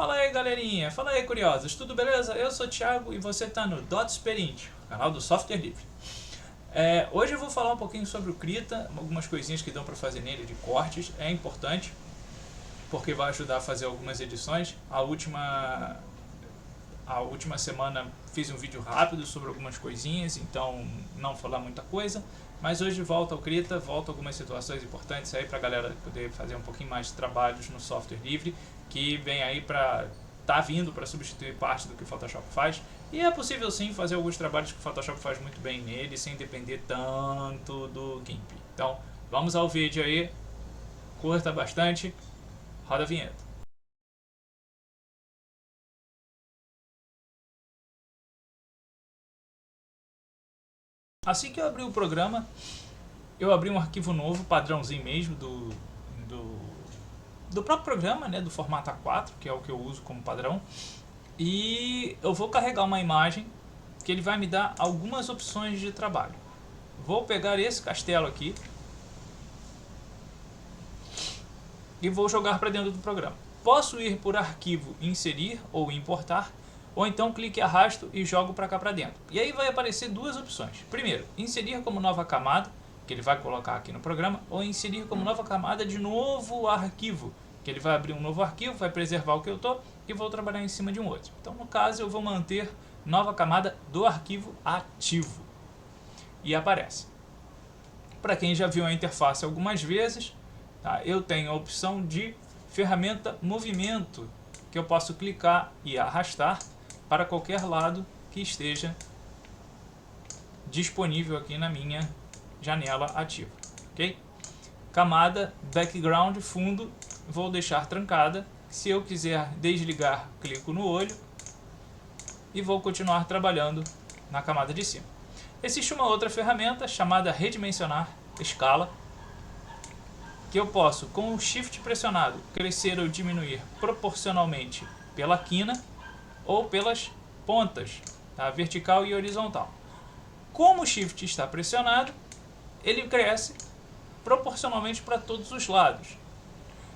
Fala aí galerinha, fala aí curiosos, tudo beleza? Eu sou o Thiago e você está no Experience, canal do software livre. Hoje eu vou falar um pouquinho sobre o Krita, algumas coisinhas que dão para fazer nele de cortes, é importante porque vai ajudar a fazer algumas edições. A última semana fiz um vídeo rápido sobre algumas coisinhas, então não falar muita coisa, mas hoje volta ao Krita, volta algumas situações importantes aí para a galera poder fazer um pouquinho mais de trabalhos no software livre, que vem aí para vindo para substituir parte do que o Photoshop faz, e é possível sim fazer alguns trabalhos que o Photoshop faz muito bem nele, sem depender tanto do GIMP. Então vamos ao vídeo aí, curta bastante, roda a vinheta. Assim que eu abri o programa, eu abri um arquivo novo, padrãozinho mesmo, do próprio programa, né, do formato A4, que é o que eu uso como padrão. E eu vou carregar uma imagem que ele vai me dar algumas opções de trabalho. Vou pegar esse castelo aqui e vou jogar para dentro do programa. Posso ir por arquivo, inserir ou importar, ou então clique e arrasto e jogo para cá para dentro. E aí vai aparecer duas opções. Primeiro, inserir como nova camada, que ele vai colocar aqui no programa, ou inserir como nova camada de novo arquivo, que ele vai abrir um novo arquivo, vai preservar o que eu estou e vou trabalhar em cima de um outro. Então no caso eu vou manter nova camada do arquivo ativo. E aparece. Para quem já viu a interface algumas vezes, tá, eu tenho a opção de ferramenta movimento, que eu posso clicar e arrastar para qualquer lado que esteja disponível aqui na minha janela ativa, ok? Camada background fundo vou deixar trancada. Se eu quiser desligar, clico no olho e vou continuar trabalhando na camada de cima. Existe uma outra ferramenta chamada redimensionar escala, que eu posso, com o Shift pressionado, crescer ou diminuir proporcionalmente pela quina ou pelas pontas, tá? Vertical e horizontal. Como o Shift está pressionado, ele cresce proporcionalmente para todos os lados.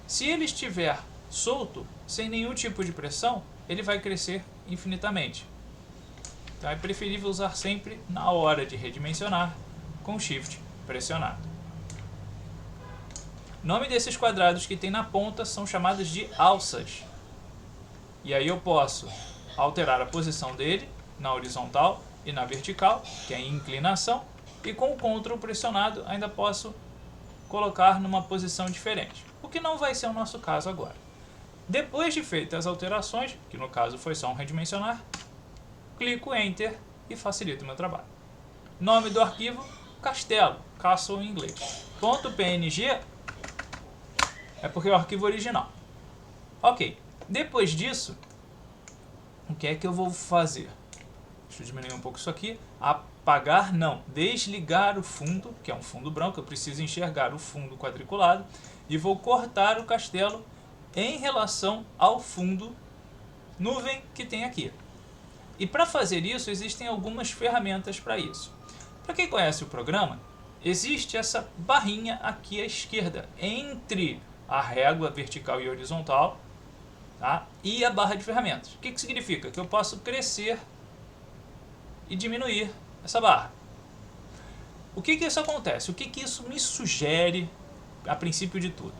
Se ele estiver solto, sem nenhum tipo de pressão, ele vai crescer infinitamente. Então é preferível usar sempre na hora de redimensionar com o Shift pressionado. O nome desses quadrados que tem na ponta são chamados de alças. E aí eu posso alterar a posição dele na horizontal e na vertical, que é a inclinação, e com o Ctrl pressionado ainda posso colocar numa posição diferente, o que não vai ser o nosso caso agora. Depois de feitas as alterações, que no caso foi só um redimensionar, clico Enter e facilito o meu trabalho. Nome do arquivo, Castelo, Castle em inglês. .png é porque é o arquivo original. Ok, depois disso, o que é que eu vou fazer? Deixa eu diminuir um pouco isso aqui. Apagar não, desligar o fundo, que é um fundo branco, eu preciso enxergar o fundo quadriculado, e vou cortar o castelo em relação ao fundo nuvem que tem aqui. E para fazer isso, existem algumas ferramentas para isso. Para quem conhece o programa, existe essa barrinha aqui à esquerda, entre a régua vertical e horizontal, tá? E a barra de ferramentas. O que significa? Que eu posso crescer e diminuir essa barra. O que isso acontece? O que isso me sugere a princípio de tudo?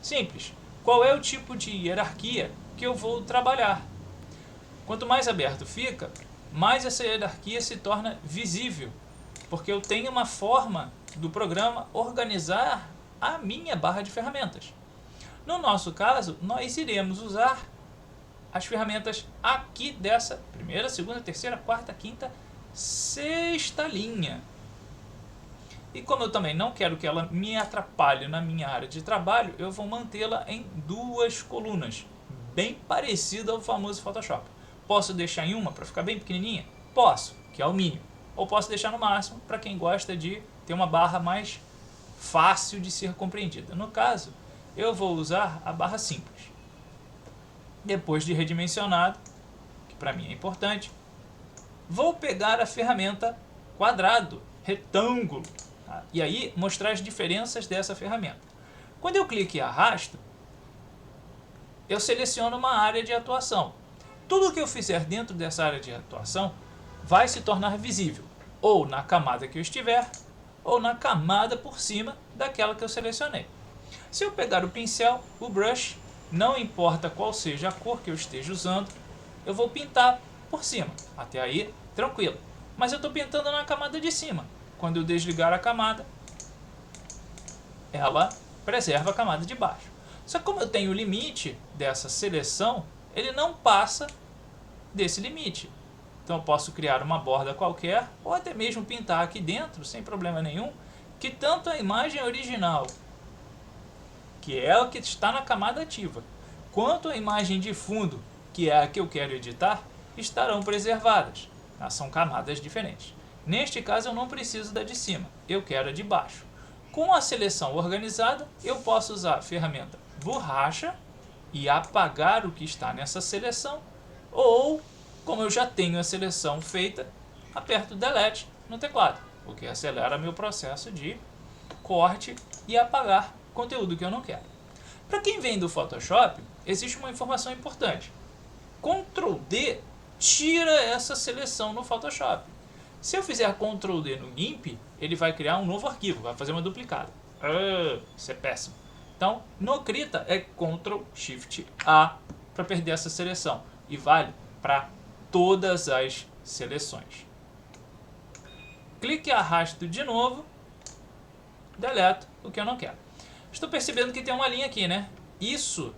Simples. Qual é o tipo de hierarquia que eu vou trabalhar? Quanto mais aberto fica, mais essa hierarquia se torna visível, porque eu tenho uma forma do programa organizar a minha barra de ferramentas. No nosso caso, nós iremos usar as ferramentas aqui dessa primeira, segunda, terceira, quarta, quinta, sexta linha. E como eu também não quero que ela me atrapalhe na minha área de trabalho, eu vou mantê-la em duas colunas, bem parecida ao famoso Photoshop. Posso deixar em uma para ficar bem pequenininha? Posso, que é o mínimo. Ou posso deixar no máximo para quem gosta de ter uma barra mais fácil de ser compreendida. No caso, eu vou usar a barra simples. Depois de redimensionado, que para mim é importante, vou pegar a ferramenta quadrado, retângulo, tá? E aí mostrar as diferenças dessa ferramenta. Quando eu clico e arrasto, eu seleciono uma área de atuação. Tudo que eu fizer dentro dessa área de atuação vai se tornar visível, ou na camada que eu estiver, ou na camada por cima daquela que eu selecionei. Se eu pegar o pincel, o brush, não importa qual seja a cor que eu esteja usando, eu vou pintar por cima. Até aí, tranquilo. Mas eu estou pintando na camada de cima. Quando eu desligar a camada, ela preserva a camada de baixo. Só que como eu tenho o limite dessa seleção, ele não passa desse limite. Então eu posso criar uma borda qualquer, ou até mesmo pintar aqui dentro, sem problema nenhum, que tanto a imagem original, que é o que está na camada ativa, quanto a imagem de fundo, que é a que eu quero editar, estarão preservadas. São camadas diferentes. Neste caso eu não preciso da de cima, eu quero a de baixo. Com a seleção organizada, eu posso usar a ferramenta borracha e apagar o que está nessa seleção, ou, como eu já tenho a seleção feita, aperto Delete no teclado, o que acelera meu processo de corte e apagar conteúdo que eu não quero. Para quem vem do Photoshop, existe uma informação importante. Ctrl D tira essa seleção no Photoshop. Se eu fizer Ctrl D no GIMP, ele vai criar um novo arquivo, vai fazer uma duplicada. Isso é péssimo. Então, no Krita é Ctrl Shift A para perder essa seleção. E vale para todas as seleções. Clique e arrasto de novo. Deleto o que eu não quero. Estou percebendo que tem uma linha aqui, né? Isso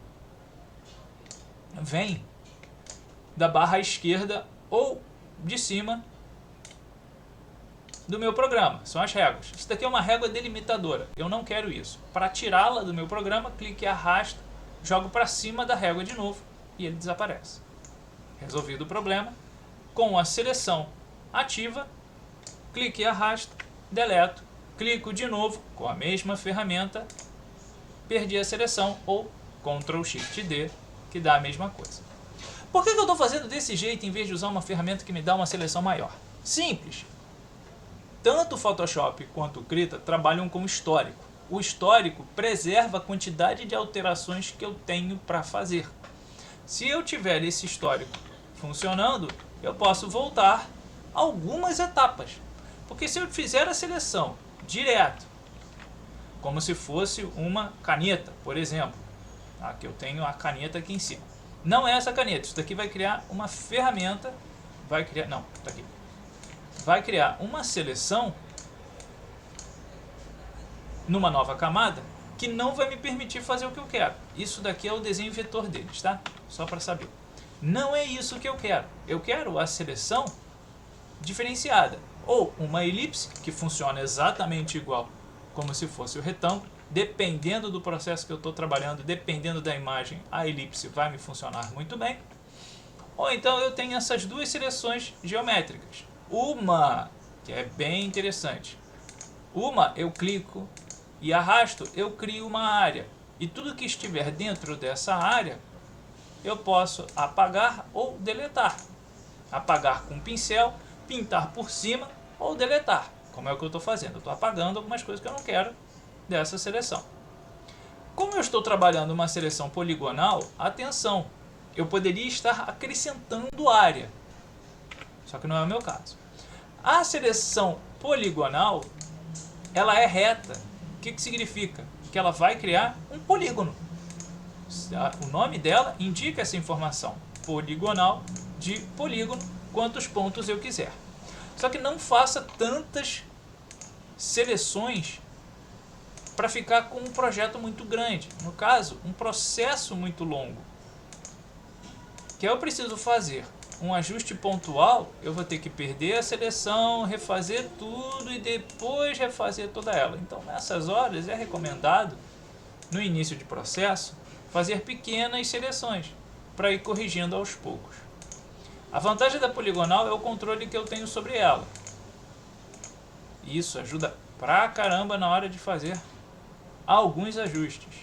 vem da barra esquerda ou de cima do meu programa. São as réguas. Isso daqui é uma régua delimitadora. Eu não quero isso. Para tirá-la do meu programa, clique e arrasto, jogo para cima da régua de novo e ele desaparece. Resolvido o problema, com a seleção ativa, clique e arrasto, deleto, clico de novo com a mesma ferramenta, perdi a seleção, ou Ctrl Shift D, que dá a mesma coisa. Por que eu estou fazendo desse jeito em vez de usar uma ferramenta que me dá uma seleção maior? Simples. Tanto o Photoshop quanto o Krita trabalham com histórico. O histórico preserva a quantidade de alterações que eu tenho para fazer. Se eu tiver esse histórico funcionando, eu posso voltar algumas etapas. Porque se eu fizer a seleção direto, como se fosse uma caneta, por exemplo, que eu tenho a caneta aqui em cima. Não é essa caneta, isso daqui vai criar uma ferramenta, vai criar uma seleção numa nova camada que não vai me permitir fazer o que eu quero. Isso daqui é o desenho vetor deles, tá? Só para saber. Não é isso que eu quero. Eu quero a seleção diferenciada. Ou uma elipse, que funciona exatamente igual como se fosse o retângulo. Dependendo do processo que eu estou trabalhando, dependendo da imagem, a elipse vai me funcionar muito bem. Ou então eu tenho essas duas seleções geométricas. Uma, que é bem interessante. Uma eu clico e arrasto, eu crio uma área. E tudo que estiver dentro dessa área, eu posso apagar ou deletar. Apagar com o pincel, pintar por cima ou deletar. Como é o que eu estou fazendo. Eu estou apagando algumas coisas que eu não quero dessa seleção. Como eu estou trabalhando uma seleção poligonal, atenção, eu poderia estar acrescentando área. Só que não é o meu caso. A seleção poligonal, ela é reta. O que significa? Que ela vai criar um polígono. O nome dela indica essa informação. Poligonal, de polígono, quantos pontos eu quiser. Só que não faça tantas seleções para ficar com um projeto muito grande. No caso, um processo muito longo. Que eu preciso fazer um ajuste pontual, eu vou ter que perder a seleção, refazer tudo e depois refazer toda ela. Então, nessas horas, é recomendado, no início de processo, fazer pequenas seleções para ir corrigindo aos poucos. A vantagem da poligonal é o controle que eu tenho sobre ela. Isso ajuda pra caramba na hora de fazer alguns ajustes.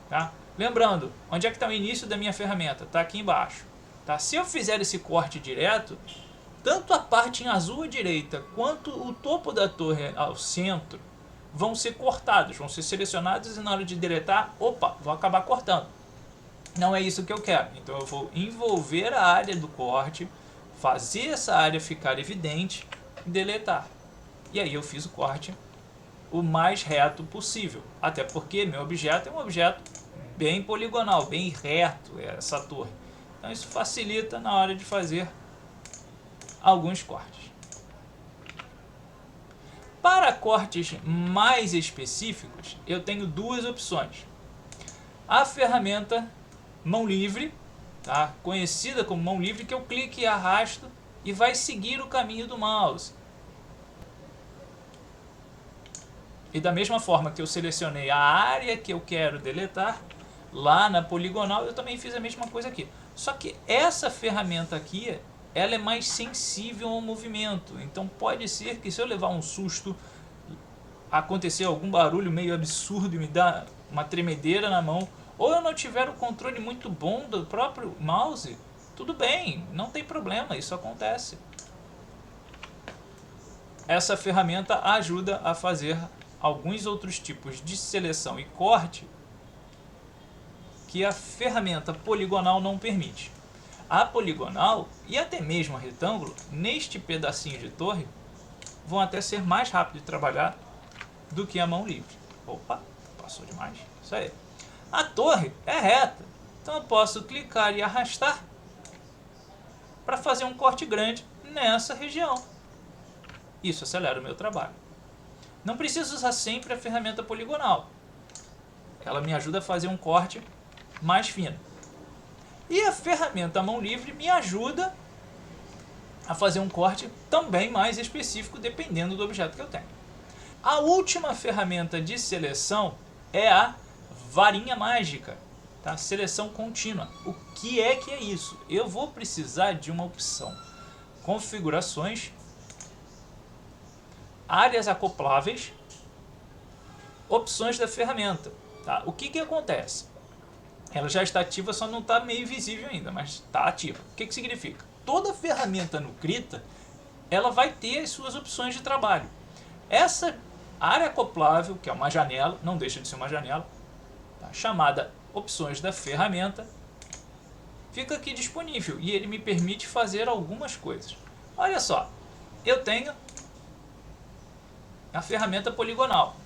Tá? Lembrando, onde é que está o início da minha ferramenta? Está aqui embaixo. Tá? Se eu fizer esse corte direto, tanto a parte em azul à direita quanto o topo da torre ao centro vão ser cortados, vão ser selecionados e na hora de deletar, opa, vou acabar cortando. Não é isso que eu quero. Então eu vou envolver a área do corte, fazer essa área ficar evidente e deletar. E aí eu fiz o corte o mais reto possível. Até porque meu objeto é um objeto bem poligonal, bem reto, essa torre. Então isso facilita na hora de fazer alguns cortes. Para cortes mais específicos, eu tenho duas opções. A ferramenta mão livre, tá? Conhecida como mão livre, que eu clico e arrasto e vai seguir o caminho do mouse. E da mesma forma que eu selecionei a área que eu quero deletar, lá na poligonal eu também fiz a mesma coisa aqui. Só que essa ferramenta aqui, ela é mais sensível ao movimento. Então pode ser que se eu levar um susto, acontecer algum barulho meio absurdo e me dar uma tremedeira na mão, ou eu não tiver o controle muito bom do próprio mouse, tudo bem, não tem problema, isso acontece. Essa ferramenta ajuda a fazer alguns outros tipos de seleção e corte que a ferramenta poligonal não permite. A poligonal e até mesmo a retângulo, neste pedacinho de torre, vão até ser mais rápido de trabalhar do que a mão livre. Opa, passou demais. Isso aí. A torre é reta, então eu posso clicar e arrastar para fazer um corte grande nessa região. Isso acelera o meu trabalho. Não preciso usar sempre a ferramenta poligonal. Ela me ajuda a fazer um corte mais fino. E a ferramenta mão livre me ajuda a fazer um corte também mais específico, dependendo do objeto que eu tenho. A última ferramenta de seleção é a varinha mágica, tá? Seleção contínua. O que é isso? Eu vou precisar de uma opção configurações, áreas acopláveis, opções da ferramenta, tá? O que acontece? Ela já está ativa, só não está meio visível ainda, mas está ativa. O que significa? Toda ferramenta no Krita, ela vai ter as suas opções de trabalho. Essa área acoplável, que é uma janela, não deixa de ser uma janela, tá? Chamada opções da ferramenta, fica aqui disponível e ele me permite fazer algumas coisas. Olha só, eu tenho a ferramenta poligonal.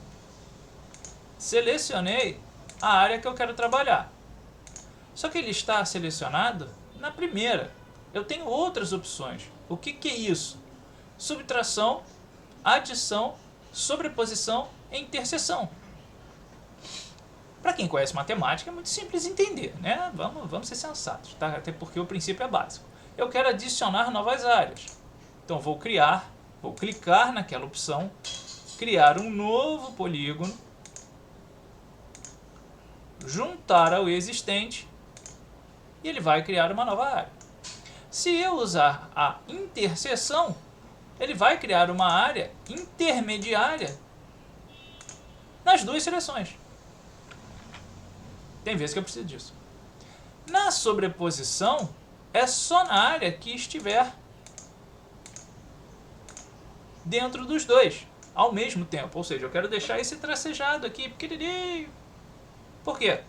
Selecionei a área que eu quero trabalhar. Só que ele está selecionado na primeira. Eu tenho outras opções. O que é isso? Subtração, adição, sobreposição e interseção. Para quem conhece matemática é muito simples entender, né? Vamos ser sensatos, tá? Até porque o princípio é básico. Eu quero adicionar novas áreas. Então vou clicar naquela opção, criar um novo polígono, juntar ao existente e ele vai criar uma nova área. Se eu usar a interseção, ele vai criar uma área intermediária nas duas seleções. Tem vezes que eu preciso disso. Na sobreposição, é só na área que estiver dentro dos dois, ao mesmo tempo. Ou seja, eu quero deixar esse tracejado aqui pequenininho. Por quê?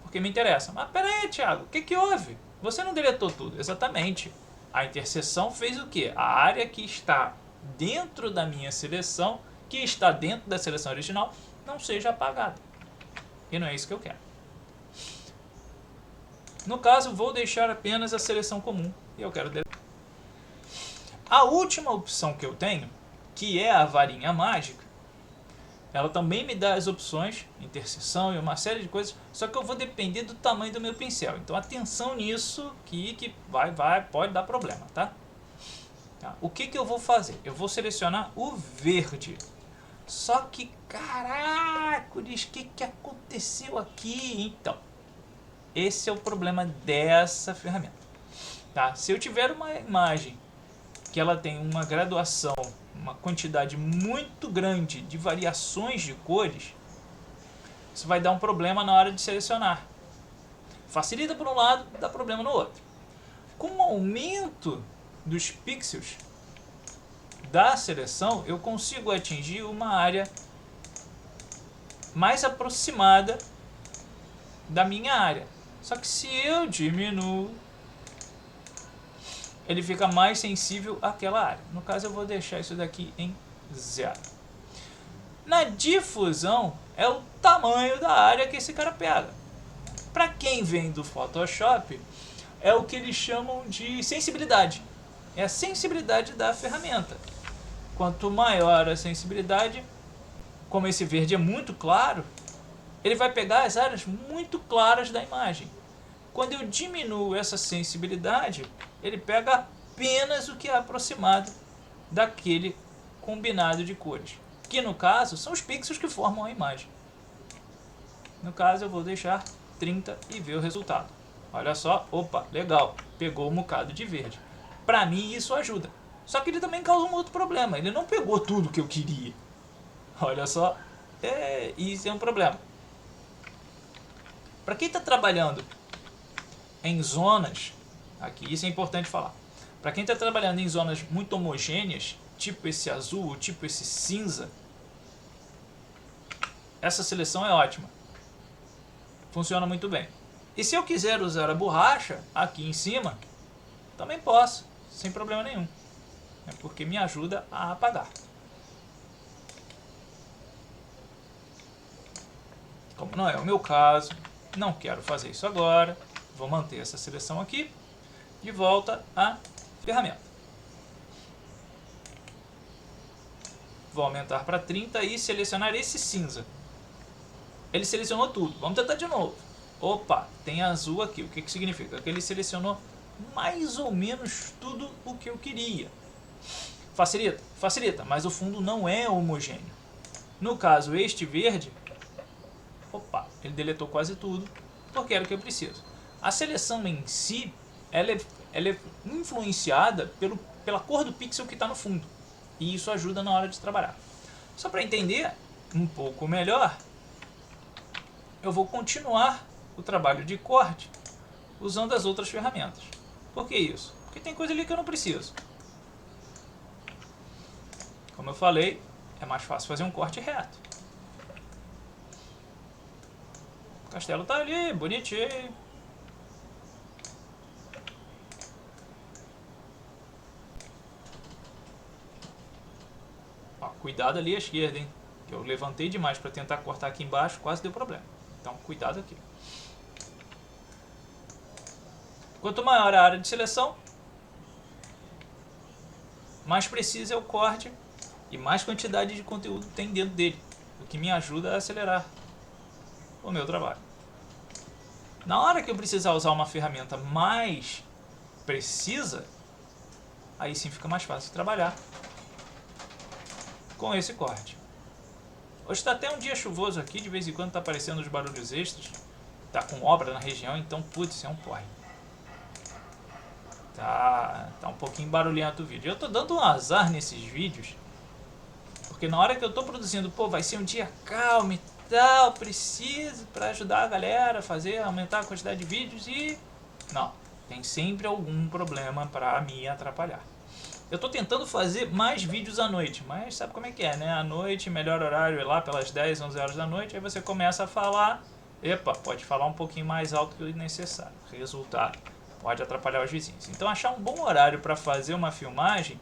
Porque me interessa. Mas peraí, Thiago, o que houve? Você não deletou tudo. Exatamente. A interseção fez o quê? A área que está dentro da minha seleção, que está dentro da seleção original, não seja apagada. E não é isso que eu quero. No caso, vou deixar apenas a seleção comum e eu quero deletar. A última opção que eu tenho, que é a varinha mágica, ela também me dá as opções, interseção e uma série de coisas, só que eu vou depender do tamanho do meu pincel. Então atenção nisso, que pode dar problema, tá? O que eu vou fazer? Eu vou selecionar o verde. Só que, caracoles, o que aconteceu aqui? Então, esse é o problema dessa ferramenta. Tá? Se eu tiver uma imagem que ela tem uma graduação, uma quantidade muito grande de variações de cores, isso vai dar um problema na hora de selecionar. Facilita por um lado, dá problema no outro. Com o aumento dos pixels da seleção, eu consigo atingir uma área mais aproximada da minha área. Só que se eu diminuo, ele fica mais sensível àquela área. No caso, eu vou deixar isso daqui em 0. Na difusão, é o tamanho da área que esse cara pega. Para quem vem do Photoshop, é o que eles chamam de sensibilidade. É a sensibilidade da ferramenta. Quanto maior a sensibilidade, como esse verde é muito claro, ele vai pegar as áreas muito claras da imagem. Quando eu diminuo essa sensibilidade, ele pega apenas o que é aproximado daquele combinado de cores, que no caso são os pixels que formam a imagem. No caso eu vou deixar 30 e ver o resultado. Olha só, opa, legal, pegou um bocado de verde. Para mim isso ajuda. Só que ele também causa um outro problema, ele não pegou tudo que eu queria. Olha só, isso é um problema. Para quem está trabalhando em zonas, aqui isso é importante falar, para quem está trabalhando em zonas muito homogêneas, tipo esse azul, tipo esse cinza, essa seleção é ótima, funciona muito bem. E se eu quiser usar a borracha aqui em cima, também posso, sem problema nenhum, porque me ajuda a apagar. Como não é o meu caso, não quero fazer isso agora, vou manter essa seleção aqui, de volta à ferramenta. Vou aumentar para 30 e selecionar esse cinza. Ele selecionou tudo, vamos tentar de novo. Opa, tem azul aqui, o que significa? Que ele selecionou mais ou menos tudo o que eu queria. Facilita? Facilita, mas o fundo não é homogêneo. No caso, este verde, opa, ele deletou quase tudo, porque era o que eu preciso. A seleção em si, ela é influenciada pela cor do pixel que está no fundo. E isso ajuda na hora de trabalhar. Só para entender um pouco melhor, eu vou continuar o trabalho de corte usando as outras ferramentas. Por que isso? Porque tem coisa ali que eu não preciso. Como eu falei, é mais fácil fazer um corte reto. O castelo tá ali, bonitinho. Ó, cuidado ali à esquerda, hein? Eu levantei demais para tentar cortar aqui embaixo, quase deu problema. Então, cuidado aqui. Quanto maior a área de seleção, mais preciso é o corte e mais quantidade de conteúdo tem dentro dele, o que me ajuda a acelerar o meu trabalho. Na hora que eu precisar usar uma ferramenta mais precisa, aí sim fica mais fácil de trabalhar com esse corte. Hoje está até um dia chuvoso aqui, de vez em quando está aparecendo os barulhos extras. Está com obra na região, então putz, é um porre. Tá um pouquinho barulhento o vídeo. Eu tô dando um azar nesses vídeos, porque na hora que eu tô produzindo, pô, vai ser um dia calmo e tal, preciso para ajudar a galera a fazer, aumentar a quantidade de vídeos e... não, tem sempre algum problema para me atrapalhar. Eu tô tentando fazer mais vídeos à noite, mas sabe como é que é, né? À noite, melhor horário é lá pelas 10, 11 horas da noite, aí você começa a falar, epa, pode falar um pouquinho mais alto que o necessário. Resultado, pode atrapalhar os vizinhos. Então achar um bom horário para fazer uma filmagem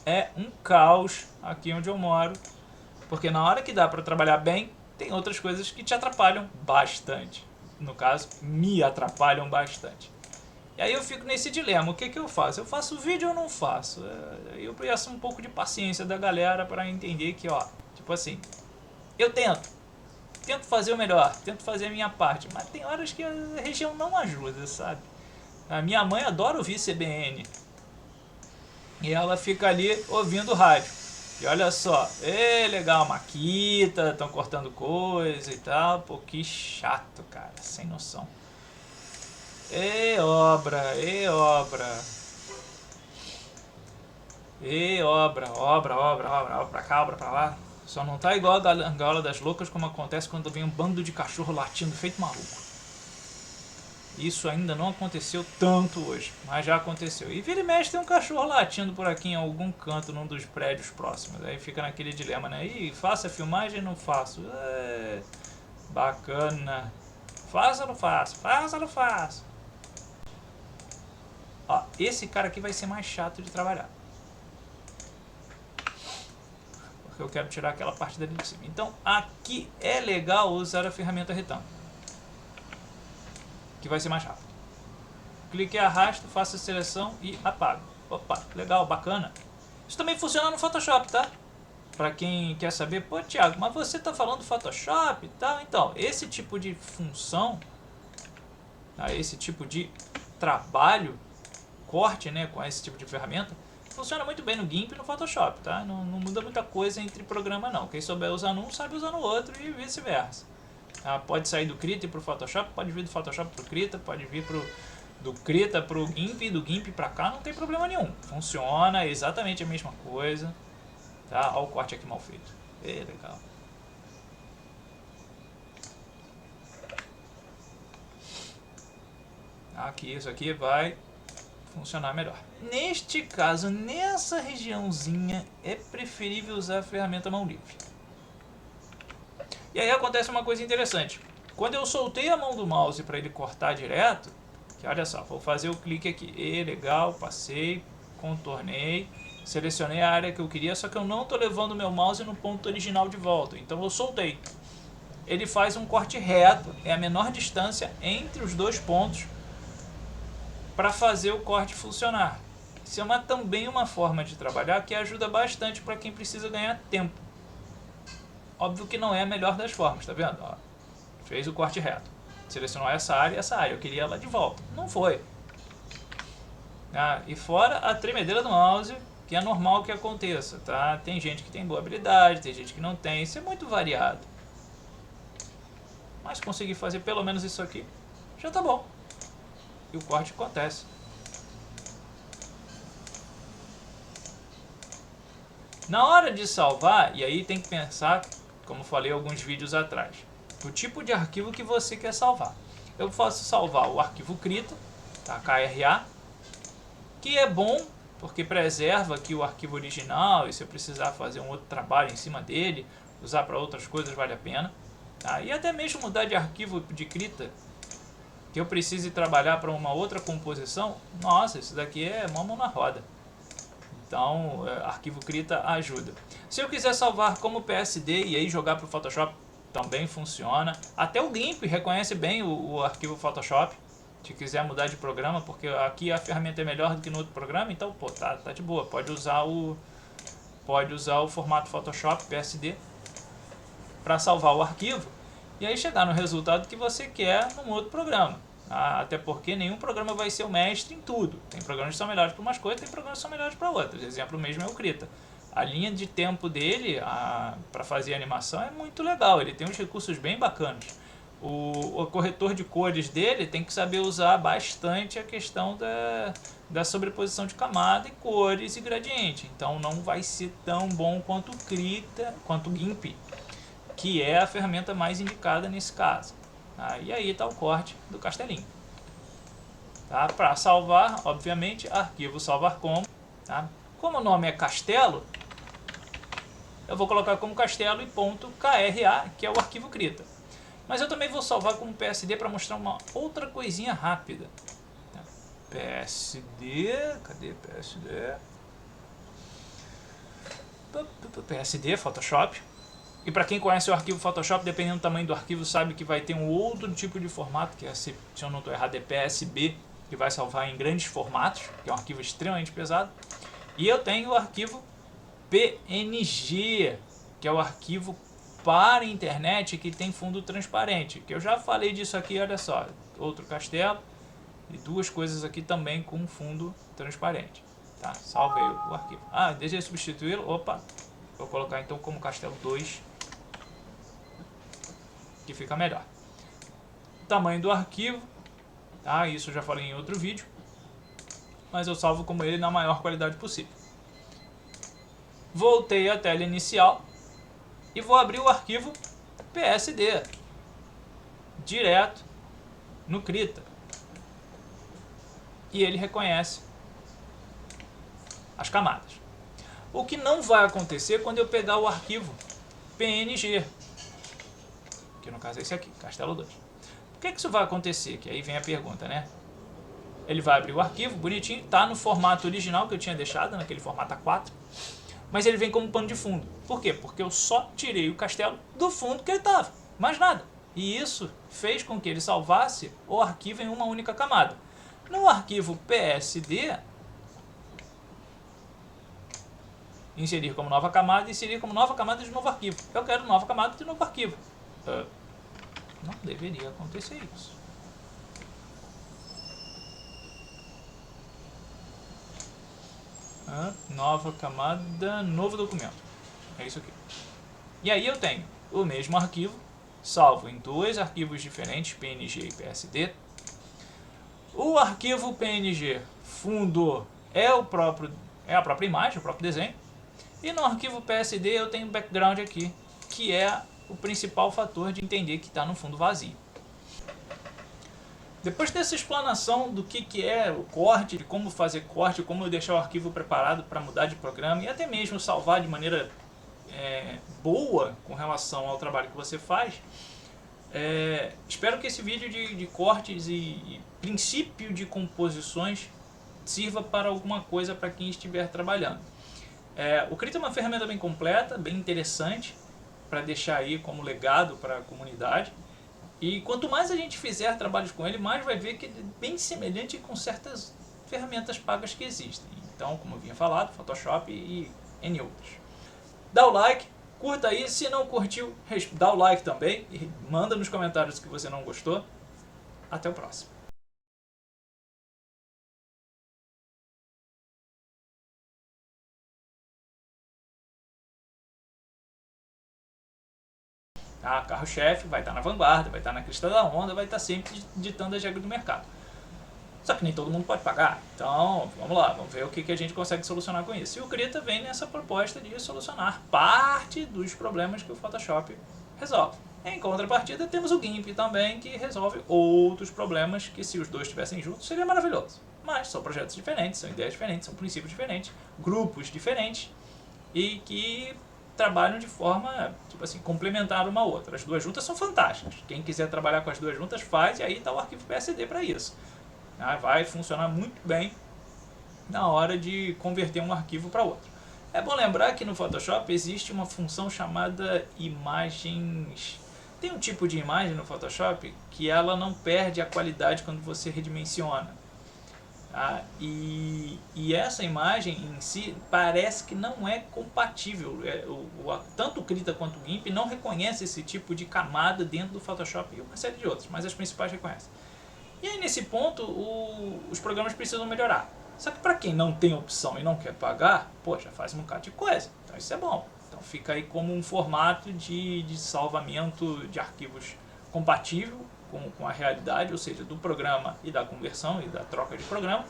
é um caos aqui onde eu moro, porque na hora que dá para trabalhar bem, tem outras coisas que te atrapalham bastante. No caso, me atrapalham bastante. E aí eu fico nesse dilema, o que eu faço? Eu faço vídeo ou não faço? Eu peço um pouco de paciência da galera para entender que, ó, tipo assim, eu tento fazer o melhor, tento fazer a minha parte, mas tem horas que a região não ajuda, sabe? A minha mãe adora ouvir CBN, e ela fica ali ouvindo rádio. E olha só, legal, Maquita, estão cortando coisa e tal, pô, que chato, cara, sem noção. Obra, obra pra cá, obra pra lá. Só não tá igual a gaiola das loucas como acontece quando vem um bando de cachorro latindo feito maluco. Isso ainda não aconteceu tanto hoje, mas já aconteceu. E vira e mexe tem um cachorro latindo por aqui em algum canto, num dos prédios próximos. Aí fica naquele dilema, né? Ih, faço a filmagem ou não faço? Bacana. Faço ou não faço? Faço ou não faço? Ó, esse cara aqui vai ser mais chato de trabalhar. Porque eu quero tirar aquela parte dali de cima. Então, aqui é legal usar a ferramenta retângulo, que vai ser mais rápido. Clique e arrasto, faço a seleção e apago. Opa, legal, bacana. Isso também funciona no Photoshop, tá? Para quem quer saber, pô, Thiago, mas você tá falando do Photoshop e tal? Então, esse tipo de função, tá? Esse tipo de trabalho, corte, né, com esse tipo de ferramenta, funciona muito bem no GIMP e no Photoshop, tá? Não muda muita coisa entre programa não. Quem souber usar num, sabe usar no outro e vice-versa. Tá? Pode sair do Krita para o Photoshop, pode vir do Photoshop para o Krita, pode vir do Krita para o GIMP e do GIMP para cá, não tem problema nenhum. Funciona exatamente a mesma coisa. Tá? Olha o corte aqui mal feito. Legal. Aqui, isso aqui vai funcionar melhor. Neste caso, nessa regiãozinha, é preferível usar a ferramenta mão livre. E aí acontece uma coisa interessante. Quando eu soltei a mão do mouse para ele cortar direto, que olha só, vou fazer o clique aqui. Legal, passei, contornei, selecionei a área que eu queria, só que eu não estou levando o meu mouse no ponto original de volta. Então eu soltei. Ele faz um corte reto, é a menor distância entre os dois pontos para fazer o corte funcionar. Isso é também uma forma de trabalhar que ajuda bastante para quem precisa ganhar tempo. Óbvio que não é a melhor das formas, tá vendo? Ó, fez o corte reto, selecionou essa área e essa área, eu queria ela de volta, não foi. E fora a tremedeira do mouse, que é normal que aconteça, tá? Tem gente que tem boa habilidade, tem gente que não tem, isso é muito variado. Mas conseguir fazer pelo menos isso aqui, já tá bom. E o corte acontece. Na hora de salvar, e aí tem que pensar, como falei alguns vídeos atrás, o tipo de arquivo que você quer salvar. Eu posso salvar o arquivo Krita, tá? KRA, que é bom porque preserva aqui o arquivo original, e se eu precisar fazer um outro trabalho em cima dele, usar para outras coisas vale a pena. Tá? E até mesmo mudar de arquivo de Krita, que eu precise trabalhar para uma outra composição, nossa, isso daqui é mão na roda. Então, arquivo Krita ajuda. Se eu quiser salvar como PSD e aí jogar para o Photoshop, também funciona. Até o GIMP reconhece bem o arquivo Photoshop. Se quiser mudar de programa, porque aqui a ferramenta é melhor do que no outro programa, então pô, tá de boa. Pode usar o formato Photoshop PSD para salvar o arquivo e aí chegar no resultado que você quer num outro programa. Até porque nenhum programa vai ser o mestre em tudo. Tem programas que são melhores para umas coisas, tem programas que são melhores para outras. Exemplo mesmo é o Krita. A linha de tempo dele para fazer animação é muito legal, ele tem uns recursos bem bacanas. O corretor de cores dele tem que saber usar bastante a questão da sobreposição de camada e cores e gradiente. Então não vai ser tão bom quanto o Krita, quanto o GIMP, que é a ferramenta mais indicada nesse caso. E aí está o corte do castelinho. Tá? Para salvar, obviamente, arquivo salvar como. Tá? Como o nome é castelo, eu vou colocar como castelo e ponto .kra, que é o arquivo Krita. Mas eu também vou salvar como PSD para mostrar uma outra coisinha rápida. Tá? PSD, cadê PSD? PSD, Photoshop. E para quem conhece o arquivo Photoshop, dependendo do tamanho do arquivo, sabe que vai ter um outro tipo de formato, que é, se eu não estou errado, é PSB, que vai salvar em grandes formatos, que é um arquivo extremamente pesado. E eu tenho o arquivo PNG, que é o arquivo para internet que tem fundo transparente, que eu já falei disso aqui, olha só, outro castelo e duas coisas aqui também com fundo transparente. Tá, salvei o arquivo. Desejei substituí-lo, opa, vou colocar então como castelo 2, que fica melhor. Tamanho do arquivo, tá? Isso eu já falei em outro vídeo, mas eu salvo como ele na maior qualidade possível. Voltei à tela inicial e vou abrir o arquivo PSD direto no Krita. E ele reconhece as camadas. O que não vai acontecer quando eu pegar o arquivo PNG, que no caso é esse aqui, Castelo 2. Por que isso vai acontecer? Que aí vem a pergunta, né? Ele vai abrir o arquivo, bonitinho, tá no formato original que eu tinha deixado, naquele formato A4, mas ele vem como pano de fundo. Por quê? Porque eu só tirei o castelo do fundo que ele estava, mais nada. E isso fez com que ele salvasse o arquivo em uma única camada. No arquivo PSD, inserir como nova camada, inserir como nova camada de novo arquivo. Eu quero nova camada de novo arquivo. Não deveria acontecer isso. Nova camada, novo documento. É isso aqui. E aí eu tenho o mesmo arquivo, salvo em dois arquivos diferentes, PNG e PSD. O arquivo PNG fundo é a própria imagem, o próprio desenho. E no arquivo PSD eu tenho o background aqui, que é o principal fator de entender que está no fundo vazio. Depois dessa explanação do que é o corte, de como fazer corte, como deixar o arquivo preparado para mudar de programa e até mesmo salvar de maneira boa com relação ao trabalho que você faz, espero que esse vídeo de cortes e princípio de composições sirva para alguma coisa para quem estiver trabalhando. O Krita é uma ferramenta bem completa, bem interessante, para deixar aí como legado para a comunidade. E quanto mais a gente fizer trabalhos com ele, mais vai ver que ele é bem semelhante com certas ferramentas pagas que existem. Então, como eu vinha falado, Photoshop e N outros. Dá o like, curta aí, se não curtiu, dá o like também e manda nos comentários que você não gostou. Até o próximo. Carro-chefe vai estar na vanguarda, vai estar na crista da onda, vai estar sempre ditando as regras do mercado. Só que nem todo mundo pode pagar, então vamos lá, vamos ver o que a gente consegue solucionar com isso. E o Krita vem nessa proposta de solucionar parte dos problemas que o Photoshop resolve. Em contrapartida, temos o GIMP também, que resolve outros problemas que, se os dois estivessem juntos, seria maravilhoso. Mas são projetos diferentes, são ideias diferentes, são princípios diferentes, grupos diferentes, e que trabalham de forma, tipo assim, complementar uma outra. As duas juntas são fantásticas. Quem quiser trabalhar com as duas juntas faz, e aí está o arquivo PSD para isso. Vai funcionar muito bem na hora de converter um arquivo para outro. É bom lembrar que no Photoshop existe uma função chamada imagens. Tem um tipo de imagem no Photoshop que ela não perde a qualidade quando você redimensiona. E essa imagem em si parece que não é compatível. Tanto o Krita quanto o GIMP não reconhece esse tipo de camada dentro do Photoshop e uma série de outros, mas as principais reconhecem. E aí nesse ponto os programas precisam melhorar. Só que para quem não tem opção e não quer pagar, já faz um bocado de coisa. Então isso é bom. Então fica aí como um formato de salvamento de arquivos compatível com a realidade, ou seja, do programa e da conversão e da troca de programa.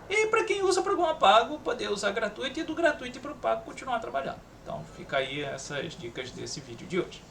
E para quem usa programa pago, poder usar gratuito e do gratuito e para o pago continuar trabalhando. Então fica aí essas dicas desse vídeo de hoje.